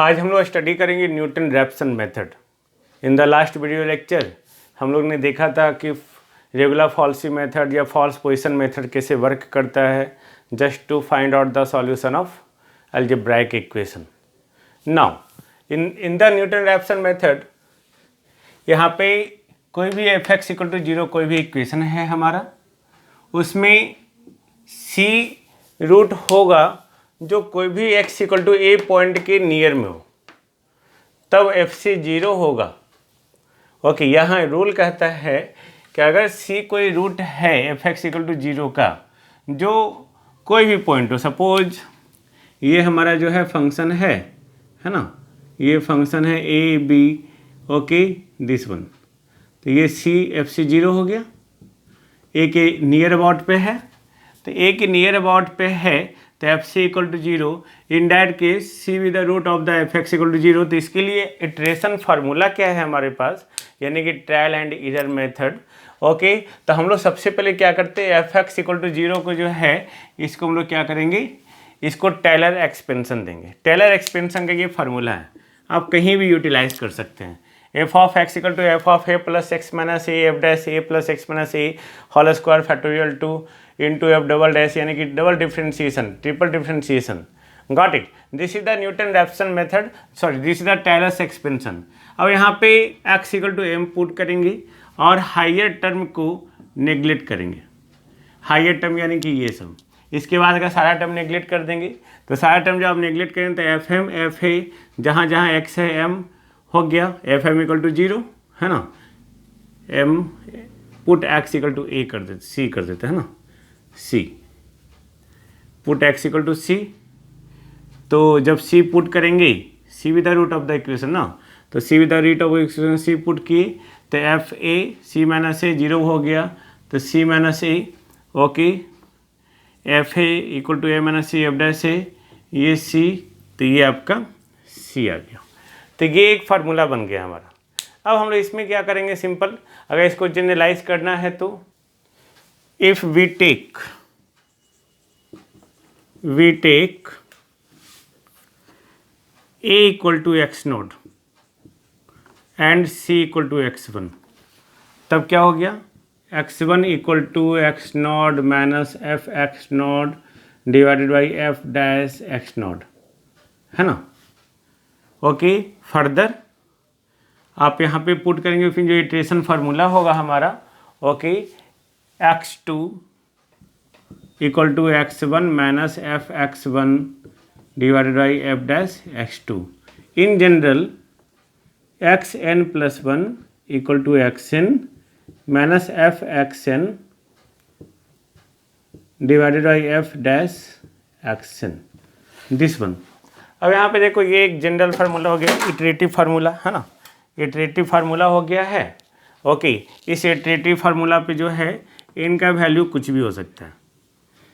आज हम लोग स्टडी करेंगे Newton Raphson method. In the last video lecture हम लोग ने देखा था कि रेगुलर फॉल्सी मेथड या फॉल्स पोजीशन मेथड कैसे वर्क करता है just to find out the solution of algebraic equation. Now in the Newton Raphson method यहाँ पे कोई भी f x equal to zero कोई भी इक्वेशन है हमारा, उसमें सी रूट होगा जो कोई भी x equal to a point के नियर में हो, तब एफ सी जीरो होगा। ओके, यहाँ रूल कहता है कि अगर सी कोई रूट है F x equal to zero का जो कोई भी पॉइंट हो, सपोज ये हमारा जो है फंक्शन है ना, ये फंक्शन है a b, okay this one, तो ये सी एफ सी जीरो हो गया, ए के नियर अबाउट पे है, तो ए के नियर अबाउट पे है तो f c equal to zero. In that case c with the root of the f x equal to zero. तो इसके लिए इटरेशन फार्मूला क्या है हमारे पास, यानी कि trial and error method. Okay, तो हम लोग सबसे पहले क्या करते हैं, f x equal to zero को जो है इसको हम लोग क्या करेंगे, इसको टेलर एक्सपेंशन देंगे। टेलर एक्सपेंशन का ये फार्मूला है, आप कहीं भी यूटिलाइज कर सकते हैं। F of x equal to f of a plus x minus a f dash a plus x minus a whole square factorial two into f double dash, यानी कि double differentiation, triple differentiation. Got it, this is the Newton Raphson method, sorry this is the Taylor's expansion. अब यहाँ पे x equal to m put करेंगे और higher term को neglect करेंगे। Higher term यानी कि ये सब, इसके बाद अगर सारा टर्म नेग्लेक्ट कर देंगे तो सारा टर्म जब आप नेग्लेक्ट करें तो एफ एम एफ ए, जहाँ जहाँ एक्स है एम हो गया, F M equal to zero है ना, M put X equal to A कर देते, सी कर देते है ना, C put X equal to C. तो जब सी पुट करेंगे, C with the root of the equation ना, तो C with the root of equation C put किए तो F A C minus A zero हो गया, तो C minus A, okay F A equal to A minus C F dash A, ये C, तो ये आपका सी आ गया। तो ये एक फार्मूला बन गया हमारा। अब हम लोग इसमें क्या करेंगे, सिंपल, अगर इसको जनरलाइज करना है तो if we take a equal to x node and c equal to x1, तब क्या हो गया, x1 equal to x node minus f x node divided by f dash x node, है ना। ओके, फर्दर आप यहाँ पे पुट करेंगे, फिर जो इटरेशन फार्मूला होगा हमारा, okay x2 equal to x1 minus f x1 divided by f dash x2। In general xn plus 1 equal to xn minus f xn divided by f dash xn, this one. अब यहाँ पे देखो ये एक general formula हो गया, iterative formula है ना, इटरेटिव फार्मूला हो गया है। ओके, इस इटरेटिव फार्मूला पे जो है n का वैल्यू कुछ भी हो सकता है,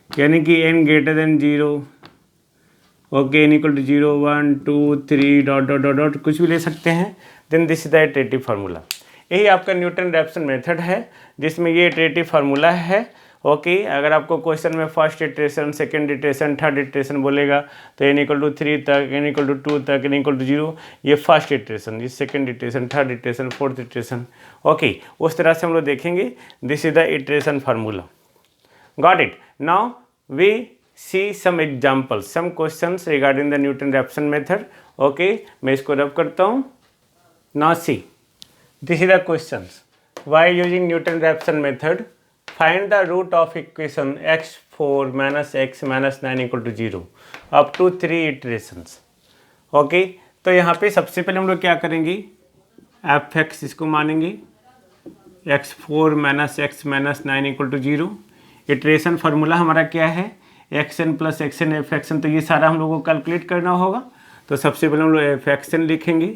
यानी कि n greater than zero, okay n equal to zero 1 2 3 dot dot dot dot कुछ भी ले सकते हैं। Then this is the iterative formula. यही आपका न्यूटन रैप्सन मेथड है जिसमें ये इटरेटिव फार्मूला है। ओके, अगर आपको क्वेश्चन में first iteration, second iteration, third iteration बोलेगा तो n इक्वल टू 3 तक, n इक्वल टू 2 तक, n इक्वल टू 0, ये फर्स्ट इटरेशन, ये second iteration, third iteration, fourth iteration. Okay, उस तरह से हम लोग देखेंगे। This is the iteration formula. Got it. Now we see some examples, some questions regarding the Newton Raphson method. Okay, मैं इसको रब करता हूँ। Now see, this is the questions. While using Newton Raphson method, find the root of equation x4 minus x minus 9 equal to 0 up to 3 iterations. Okay, तो यहाँ पे सबसे पहले हम लोग क्या करेंगे, एफ एक्स इसको मानेंगे, x4 minus x minus 9 equal to 0। Iteration formula हमारा क्या है, x n plus x n f x n, तो ये सारा हम लोगों को कैलकुलेट करना होगा। तो सबसे पहले हम लोग एफ एक्स एन लिखेंगे,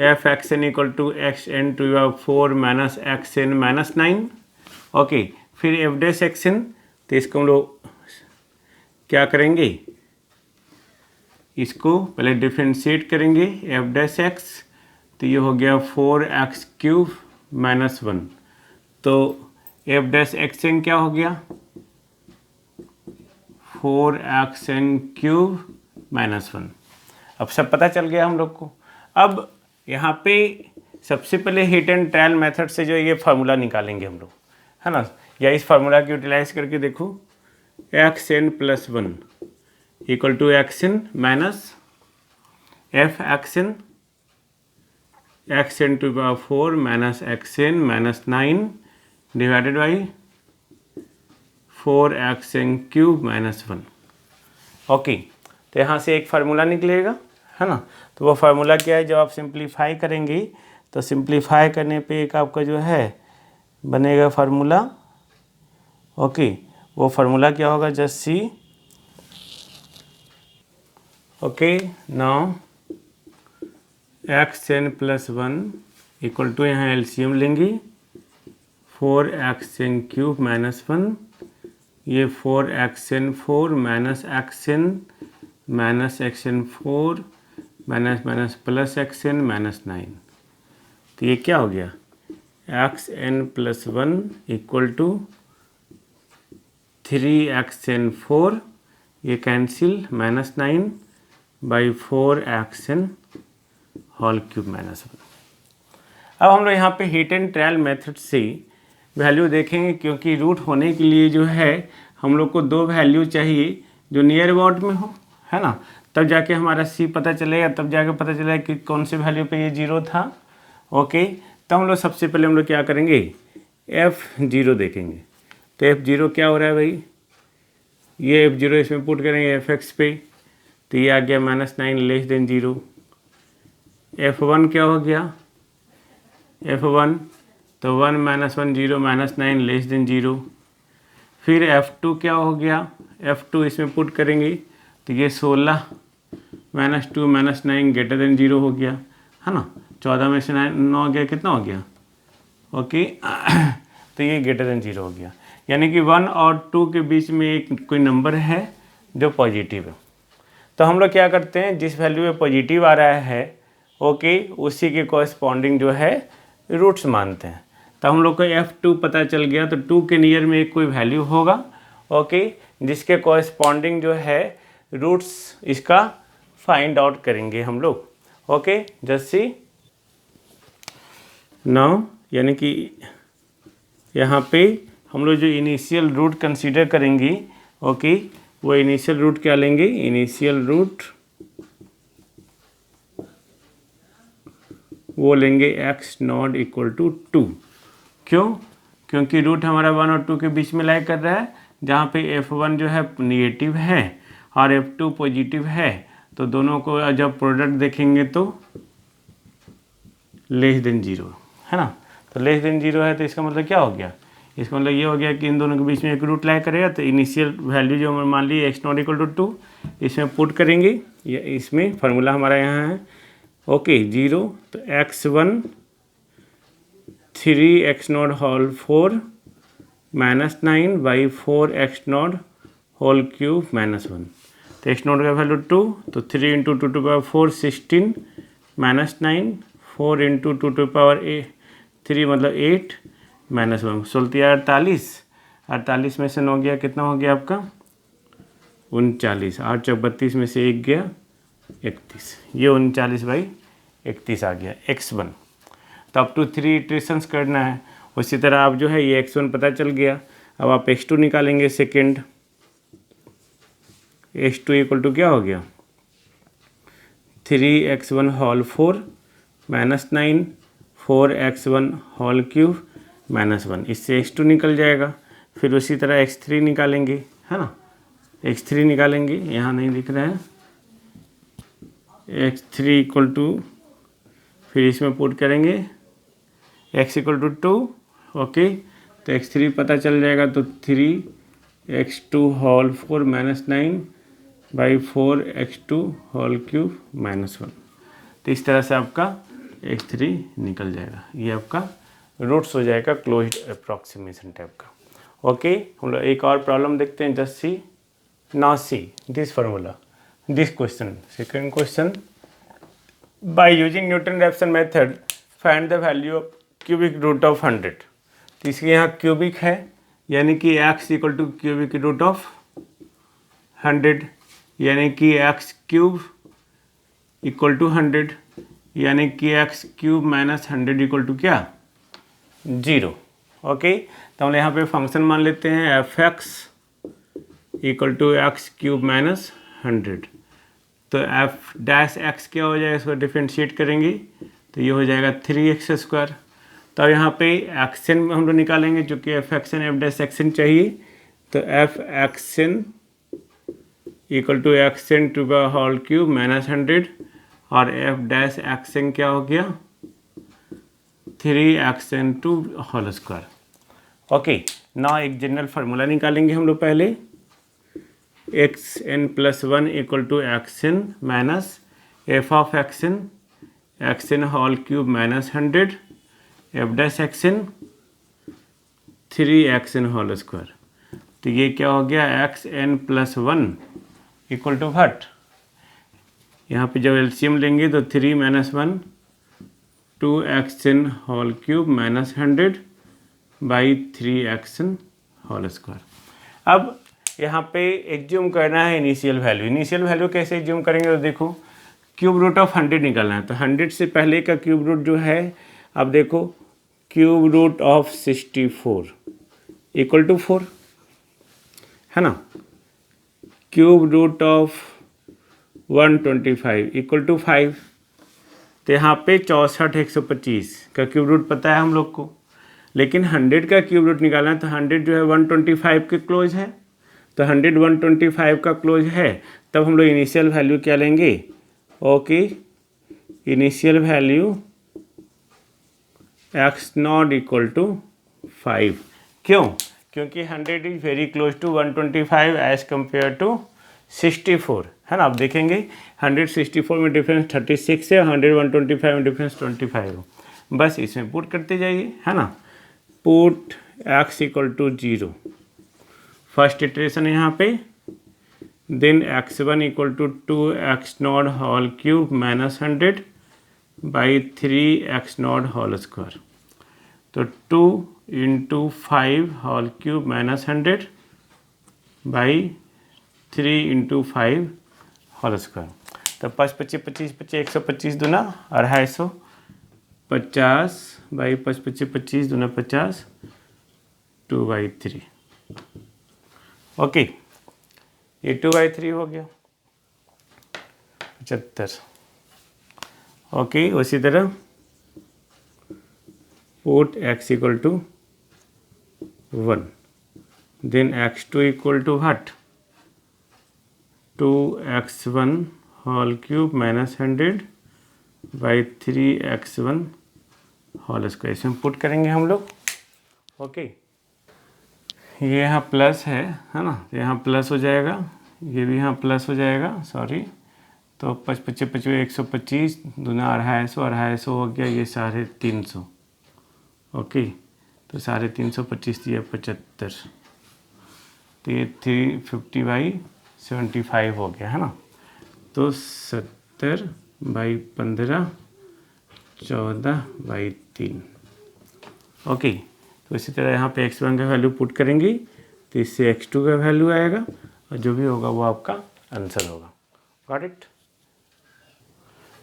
f x n equal to x n to 4 minus x n minus 9। Okay, फिर एफ डैश एक्स एन, तो इसको हम लोग क्या करेंगे, इसको पहले डिफ्रेंशिएट करेंगे, एफ डैश एक्स, तो ये हो गया 4x क्यूब माइनस 1, तो एफ डैश एक्स एन क्या हो गया, 4xn क्यूब माइनस 1। अब सब पता चल गया हम लोग को। अब यहाँ पे सबसे पहले हिट एंड ट्रायल मेथड से जो ये फार्मूला निकालेंगे हम लोग, है ना, या इस फार्मूला की यूटिलाइज करके देखो, x n plus one equal to x n minus f x n to power 4 minus x n minus 9 divided by 4 x n cube minus 1। Okay, तो यहाँ से एक फार्मूला निकलेगा, है ना। तो वो फार्मूला क्या है, जब आप सिंप्लीफाई करेंगे तो सिंप्लीफाई करने पे एक आपका जो है बनेगा फार्मूला। ओके, वो फार्मूला क्या होगा, just see. Okay, now x n plus one equal to, यहाँ एलसीएम लेंगे, 4 एक्स एन क्यूब माइनस 1, ये 4 x n 4 minus x n 4 minus minus plus x n minus 9। तो ये क्या हो गया, x n plus 1 equal to 3 x n 4, ये cancel, minus 9 by 4 x n whole cube minus 1। अब हम लोग यहाँ पे हिट एंड ट्रायल मेथड से वैल्यू देखेंगे, क्योंकि रूट होने के लिए जो है हम लोग को दो वैल्यू चाहिए जो नियर अबाउट में हो, है ना, तब जाके हमारा सी पता चलेगा, तब जाके पता चलेगा कि कौन से वैल्यू पे ये जीरो था। ओके, तो हम लोग सबसे पहले हम लोग क्या करेंगे, f0 देखेंगे। तो f0 क्या हो रहा है भाई, ये f0 इसमें पुट करेंगे fx पे, तो ये आ गया -9 लेस देन 0। f1 क्या हो गया, f1 तो 1 -1 0 -9 लेस देन 0। फिर f2 क्या हो गया, f2 इसमें पुट करेंगे तो ये 16 -2 -9 ग्रेटर देन 0 हो गया, है ना। 14 में से 9 गया, कितना हो गया, ओके तो ये ग्रेटर देन 0 हो गया, यानी कि 1 और 2 के बीच में एक कोई नंबर है जो पॉजिटिव है। तो हम लोग क्या करते हैं, जिस वैल्यू में पॉजिटिव आ रहा है ओके, उसी के कॉरस्पॉन्डिंग जो है रूट्स मानते हैं। तो हम लोग को f2 पता चल गया, तो 2 के नियर में एक कोई वैल्यू होगा ओके, जिसके कॉरस्पॉन्डिंग जो है रूट्स इसका फाइंड आउट करेंगे हम लोग। ओके, जस्ट सी नाउ, यानी कि यहाँ पे हम लोग जो इनिशियल रूट कंसीडर करेंगे ओके, वो इनिशियल रूट क्या लेंगे, इनिशियल रूट वो लेंगे x0 इक्वल टू 2। क्यों, क्योंकि रूट हमारा 1 और 2 के बीच में लाई कर रहा है, जहाँ पे f1 जो है निगेटिव है और f2 पॉजिटिव है, तो दोनों को जब प्रोडक्ट देखेंगे तो लेस देन 0, है ना। तो लेस देन 0 है, तो इसका मतलब क्या हो गया, इसका मतलब ये हो गया कि इन दोनों के बीच में एक रूट लाई करेगा। तो इनिशियल वैल्यू जो हम मान ली x0 इक्वल टू 2 इसमें पुट करेंगे, ये इसमें फार्मूला हमारा यहाँ है ओके 0, तो x1 3 x0 whole 4 -9 by 4 x0 whole cube -1। तो x0 का वैल्यू 2, तो 3 into 2 to power 4 16 -9 4 into 2 to power 3 मतलब 8 -1 16 48 में से 9 गया, कितना हो गया आपका 39, 8 चौक 32 में से 1 गया 31, ये 39/31 आ गया x1। तो अब टू 3 इटरेशंस करना है। उसी तरह आप जो है ये x1 पता चल गया, अब आप x2 निकालेंगे सेकेंड। x2 इक्वल टू क्या हो गया 3x1 whole 4 -9 4x1 whole cube -1, इससे x2 निकल जाएगा। फिर उसी तरह x3 निकालेंगे, है ना, x3 निकालेंगे, यहाँ नहीं दिख रहा है, x3 इक्वल टू, फिर इसमें पुट करेंगे x इक्वल टू 2 ओके, तो x3 पता चल जाएगा, तो 3x2 whole 4 -9 by 4x2 whole cube -1। तो इस तरह से आपका x3 निकल जाएगा, ये आपका रूट्स हो जाएगा क्लोज्ड अप्रॉक्सीमेशन टाइप का। ओके, हम लोग एक और प्रॉब्लम देखते हैं, just see now see this formula, this question, second question, by using Newton-Raphson method find the value of cubic root of 100। तो इसके यहाँ क्यूबिक है, यानी कि x equal to cubic root of 100, यानी कि x³ इक्वल टू 100, यानी कि x cube minus 100 equal to क्या, 0। ओके, तो हम यहाँ पे फंक्शन मान लेते हैं f x equal to x cube minus 100। तो एफ डैश एक्स क्या हो जाएगा, इसको डिफ्रेंशिएट करेंगे तो ये हो जाएगा 3x²। तो अब यहाँ पे एक्सन हम लोग निकालेंगे, जो कि f x n f dash x n चाहिए। तो f x n equal to x n to the whole cube minus 100 और एफ डैश एक्सन क्या हो गया, 3xn to whole square. Okay, ना एक जनरल फार्मूला निकालेंगे हम लोग पहले, xn+1 equal to x n minus f of x n whole cube minus 100 f dash x n 3xn whole square. तो ये क्या हो गया, xn+1 इक्वल टू व्हाट, यहाँ पे जब एलसीएम लेंगे तो 3 - 1 2xn whole cube minus 100 by 3xn whole square. अब यहाँ पे एज्यूम करना है इनिशियल वैल्यू। इनिशियल वैल्यू कैसे एज्यूम करेंगे, तो देखो क्यूब रूट ऑफ 100 निकालना है। तो 100 से पहले का क्यूब रूट जो है, अब देखो cube root of 64 equal to 4 है ना। Cube root of 125 equal to 5। तो यहाँ पे 64 125 का क्यूब रूट पता है हम लोग को, लेकिन 100 का क्यूब रूट निकालना है। तो 100 जो है 125 के क्लोज है, तो 100 125 का क्लोज है। तब हम लोग इनिशियल वैल्यू क्या लेंगे, okay, initial value x0 equal to 5। क्यों, क्योंकि 100 is very close to 125 as compare to 64 है ना। आप देखेंगे 100 64 में डिफरेंस 36 है, 100 125 में डिफरेंस 25 है। बस इसमें पुट करते जाइए है ना। Put x equal to 0, first iteration यहाँ पे, then x1 equal to 2x0 whole cube minus 100 by 3x0 whole square. तो 2 × 5 whole cube minus 100 by 3 × 5 whole square. तो 5 25 25 25 125 दूना 250, 50 बाई 5 25 25 दूना 50, 2/3। ओके, ये 2/3 हो गया 75। ओके, उसी तरह put x equal to 1, then x2 equal to what, 2x1 whole cube minus 100 by 3x1 whole square. इसमें पुट करेंगे हम लोग। ओके, ये यहाँ प्लस है ना, यहाँ प्लस हो जाएगा, ये भी यहाँ प्लस हो जाएगा, सॉरी। तो 5 25 25 125 दूना 250, 250 हो गया, ये 350। ओके, तो 350 25 दिया 75, तो ये 350/75 हो गया है ना। तो 70/15 14/3। ओके, तो इसी तरह यहाँ पे x1 का वैल्यू पुट करेंगे तो इससे x2 का वैल्यू आएगा और जो भी होगा वो आपका आंसर होगा। Got it.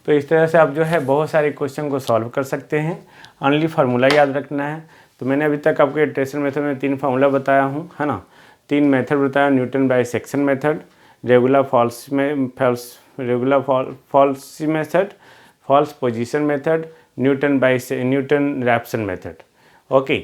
तो इस तरह से आप जो है बहुत सारे क्वेश्चन को सॉल्व कर सकते हैं। ओनली फार्मूला याद रखना है। तो मैंने अभी तक आपको इटरेशन मेथड में 3 फार्मूला बताया हूँ है ना, 3 मेथड बताया, Newton bisection method, regula falsi method, false position method, Newton Raphson method. Okay,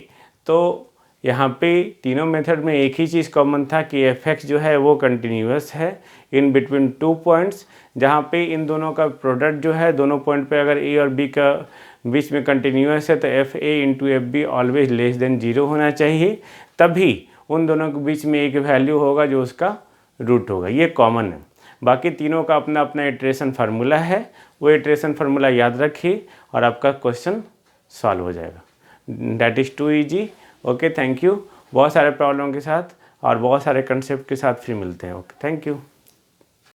तो यहाँ पे तीनों मेथड में एक ही चीज़ कॉमन था कि एफ एक्स जो है वो कंटिन्यूस है इन बिटवीन 2 पॉइंट्स, जहाँ पे इन दोनों का प्रोडक्ट जो है दोनों पॉइंट पे अगर ए और बी का बीच में कंटिन्यूस है तो F A into F be always less than 0 होना चाहिए, तभी उन दोनों के बीच में एक वैल्यू होगा जो उसका रूट होगा। ये कॉमन है। बाकी तीनों का अपना अपना इटरेशन फार्मूला है, वो इटरेशन फार्मूला याद रखिए और आपका क्वेश्चन सॉल्व हो जाएगा। That is too easy. Okay, thank you. बहुत सारे प्रॉब्लम के साथ और बहुत सारे कंसेप्ट के साथ फिर मिलते हैं। Okay, thank you.